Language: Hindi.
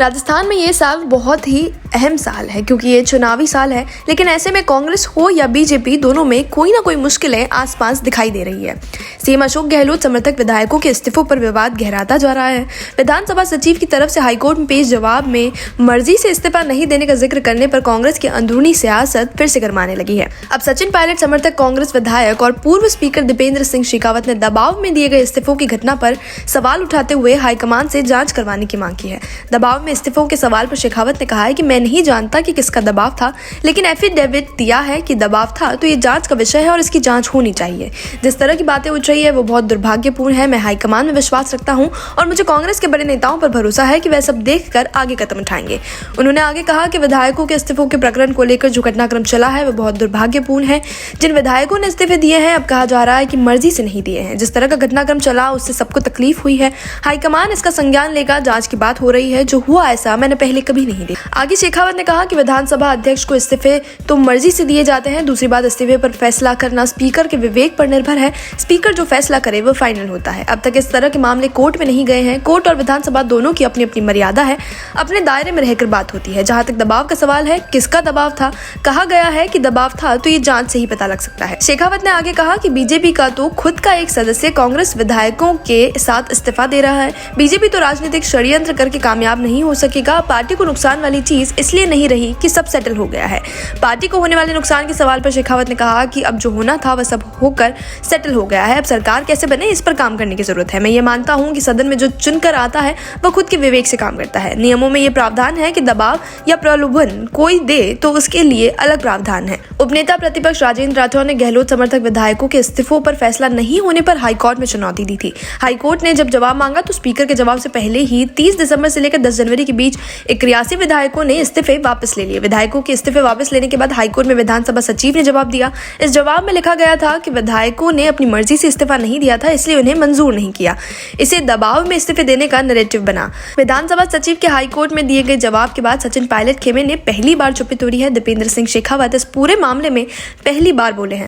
राजस्थान में ये साल बहुत ही अहम साल है क्योंकि ये चुनावी साल है, लेकिन ऐसे में कांग्रेस हो या बीजेपी दोनों में कोई ना कोई मुश्किलें आसपास दिखाई दे रही है। सीएम अशोक गहलोत समर्थक विधायकों के इस्तीफों पर विवाद गहराता जा रहा है। विधानसभा सचिव की तरफ से हाईकोर्ट में पेश जवाब में मर्जी से इस्तीफा नहीं देने का जिक्र करने पर कांग्रेस की अंदरूनी सियासत फिर से गरमाने लगी है। अब सचिन पायलट समर्थक कांग्रेस विधायक और पूर्व स्पीकर दीपेंद्र सिंह शेखावत ने दबाव में दिए गए इस्तीफों की घटना पर सवाल उठाते हुए हाईकमान से जांच करवाने की मांग की है। दबाव में इस्तीफों के सवाल पर शेखावत ने कहा है कि मैं नहीं जानता कि किसका दबाव था, लेकिन एफिडेविट दिया है कि दबाव था तो ये जांच का विषय है और इसकी जांच होनी चाहिए। जिस तरह की बातें उठ रही है वो बहुत दुर्भाग्यपूर्ण है। मैं हाईकमान में विश्वास रखता हूं और मुझे कांग्रेस के बड़े नेताओं पर भरोसा है कि वह सब देखकर आगे कदम उठाएंगे। उन्होंने आगे कहा कि विधायकों के इस्तीफों के प्रकरण को लेकर जो घटनाक्रम चला है वो बहुत दुर्भाग्यपूर्ण है। जिन विधायकों ने इस्तीफे दिए हैं अब कहा जा रहा है कि मर्जी से नहीं दिए हैं। जिस तरह का घटनाक्रम चला उससे सबको तकलीफ हुई है। हाईकमान इसका संज्ञान लेगा, जांच की बात हो रही है। जो हुआ ऐसा मैंने पहले कभी नहीं देखा। आगे शेखावत ने कहा कि विधानसभा अध्यक्ष को इस्तीफे तो मर्जी से दिए जाते हैं। दूसरी बात, इस्तीफे पर फैसला करना स्पीकर के विवेक पर निर्भर है। स्पीकर जो फैसला करे वो फाइनल होता है। अब तक इस तरह के मामले कोर्ट में नहीं गए हैं। कोर्ट और विधानसभा दोनों की अपनी अपनी मर्यादा है, अपने दायरे में रहकर बात होती है। जहां तक दबाव का सवाल है, किसका दबाव था, कहा गया है कि दबाव था तो ये जांच से ही पता लग सकता है। शेखावत ने आगे कहा कि बीजेपी का तो खुद का एक सदस्य कांग्रेस विधायकों के साथ इस्तीफा दे रहा है। बीजेपी तो राजनीतिक षड्यंत्र करके कामयाब नहीं हो सकेगा। पार्टी को नुकसान वाली चीज इसलिए नहीं रही कि सब सेटल हो गया है। पार्टी को होने वाले नुकसान के सवाल पर शेखावत ने कहा कि अब जो होना था वह सब होकर सेटल हो गया है। अब सरकार कैसे बने इस पर काम करने की जरूरत है। मैं ये मानता हूं कि सदन में जो चुनकर आता है वह खुद के विवेक से काम करता है। नियमों में ये प्रावधान है कि दबाव या प्रलोभन कोई दे तो उसके लिए अलग प्रावधान है। उपनेता प्रतिपक्ष राजेंद्र राठौर ने गहलोत समर्थक विधायकों के इस्तीफों पर फैसला नहीं होने पर हाईकोर्ट में चुनौती दी थी। हाईकोर्ट ने जब जवाब मांगा तो स्पीकर के जवाब से पहले ही 30 दिसंबर से लेकर 10 जनवरी के बीच 81 विधायकों ने इस्तीफे वापस ले लिए। विधायकों के इस्तीफे वापस लेने के बाद हाईकोर्ट में विधानसभा सचिव ने जवाब दिया। इस जवाब में लिखा गया था कि विधायकों ने अपनी मर्जी से इस्तीफा नहीं दिया था, इसलिए उन्हें मंजूर नहीं किया। इसे दबाव में इस्तीफे देने का नैरेटिव बना। विधानसभा सचिव के हाईकोर्ट में दिए गए जवाब के बाद सचिन पायलट खेमे ने पहली बार चुप्पी तोड़ी है। दीपेंद्र सिंह शेखावत इस पूरे मामले में पहली बार बोले हैं।